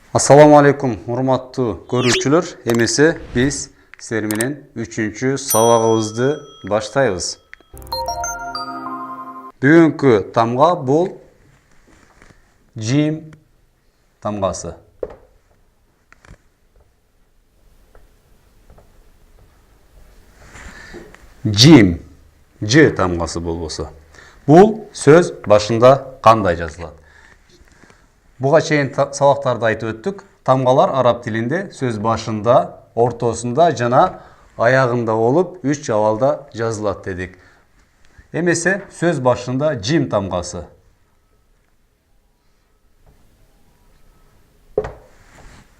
Assalamu alaikum, урматтуу көрүүчүлөр. Эмесе биз силер менен 3-чү сабагыбызды баштайбыз. Бүгүнкү тамга бул жим тамгасы. Жим, ж тамгасы болбосо. Бул сөз башында кандай жазылат? Буга чейин сабактарда айтып өттүк. Тамгалар араб тилинде сөз башында, ортосунда жана аягында болуп, 3 абалда жазылат дедик. Эмесе сөз башында жим тамгасы.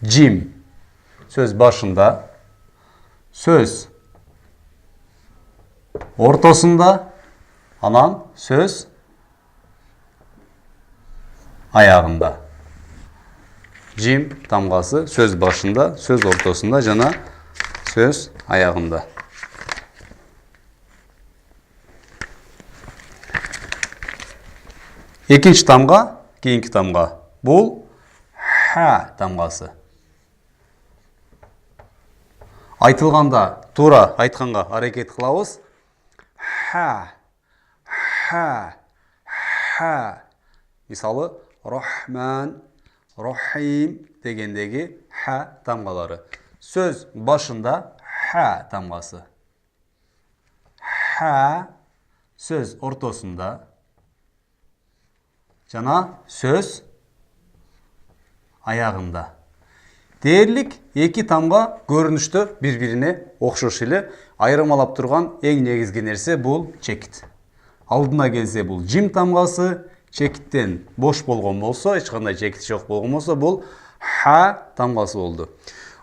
Жим сөз башында, сөз ортосунда, анан сөз аягында. Жим тамгасы сөз башында, сөз ортосунда жана сөз аягында. Экинчи тамга, кийинки тамга. Бул ха тамгасы. Айтылганда, туура айтканга аракет кылабыз. Ха, ха, ха. Мисалы, Рахман, Рахим дегендеги ха тамгалары. Сөз башында ха тамгасы. Ха сөз ортосунда жана сөз аягында. Дээрлик эки тамга көрүнүштө бири-бирине окшош эле, айырмалап турган эң негизги нерсе бул чекит. Алдына келсе бул жим тамгасы, чекиттен бош болгон болсо, эч кандай чекит жок болгон болсо, бул ха тамгасы болду.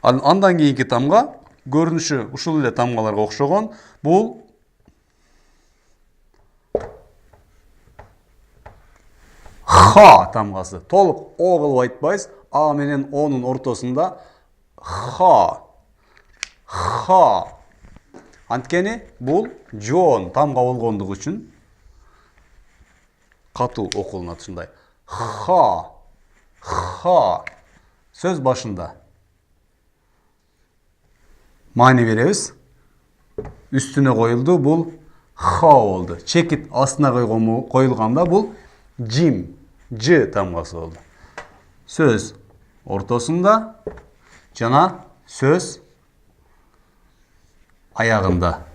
Андан кийинки тамга көрүнүшү ушул эле тамгаларга окшогон, бул ха тамгасы. Толук о кылып айтпайбыз, а менен онун ортосунда ха. Ха. Анткени бул жоон тамга болгондугу үчүн катуу окулунат ушундай. Ха. Ха. Сөз башында. Маани беребиз. Үстүнө коюлду, бул ха болду. Чекит астына коюлганда бул жим, ж тамгасы болду. Сөз ортосунда жана сөз аягында.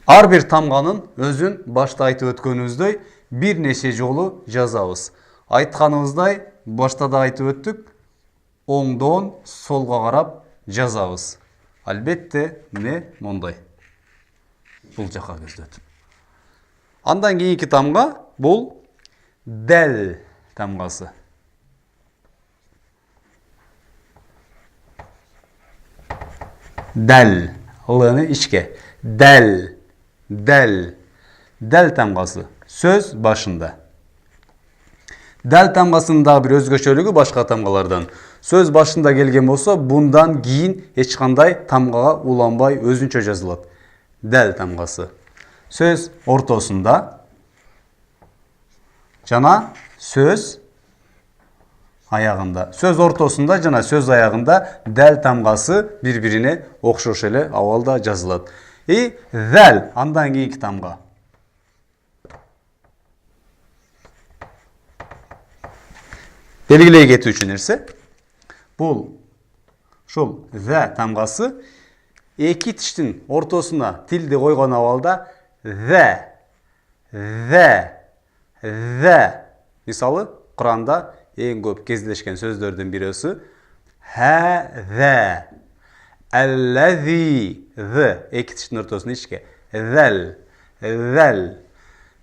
Ар бир тамганын өзүн башта айтып өткөнүбүздөй бир нече жолу жазабыз. Айтканыбыздай, башта да айтып өттүк, оңдон солго карап жазабыз. Албетте, мондай. Бул жака көздөтүп. Андан кийинки тамга бул дәл тамгасы. Дәл. Лыны ичке. Дәл. Дәл. Дәл тамгасы. Сөз башында. Дәл тамгасынын дагы бир өзгөчөлүгү башка тамгалардан. Сөз башында келген болсо, bundan кийин эч кандай тамгага уланбай өзүнчө жазылат. Дәл тамгасы. Сөз ортосунда жана сөз аягында. Сөз ортосунда жана сөз аягында дәл тамгасы бири-бирине окшош эле абалда жазылат. Дәл андан кийинки тамга. Белгилей кетүүчү нерсе. Бул ушул зә тамгасы эки тиштин ортосуна тилди койгон абалда зә. Мисалы, Куранда эң көп кездешкен сөздөрдүн бирөөсү һәзә. Әлләзи. Эки тиштин ортосуна ичке. Зәл.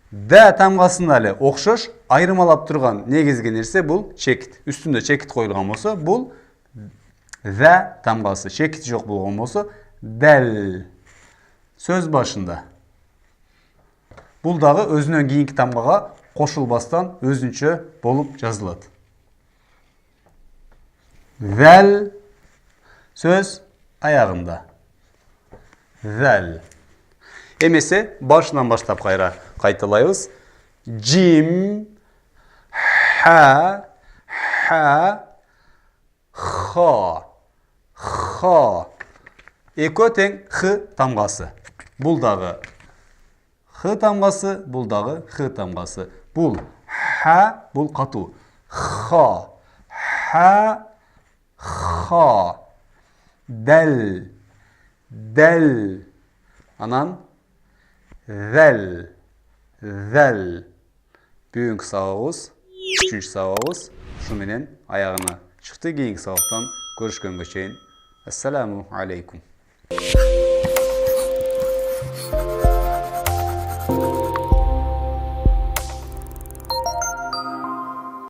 Дә тамгасына эле окшош, айырмалап турган негизги нерсе бул чекит. Үстүндө чекит коюлган болсо, бул зә тамгасы. Чекит жок болгон болсо, дәл. Сөз башында. Бул дагы өзүнөн кийинки тамгага кошулбастан өзүнчө болуп жазылат. Зәл. Сөз аягында. Зәл. Эмесе башынан баштап кайталайбыз. Жим, ха, Ха. Ха. Эко тең Х тамғасы. Бұл дағы Х тамғасы, бұл дағы Х тамғасы. Бұл Ха, бұл қату. Ха. Ха. Ха. Дәл. Дәл. Анан Зәл. Зәл. Бүгінгі сабағымыз, үшінші сабағымыз шуменен аяғына шықты. Кейінгі сабақтан көрішкенге шейін. Ассаламу алейкум.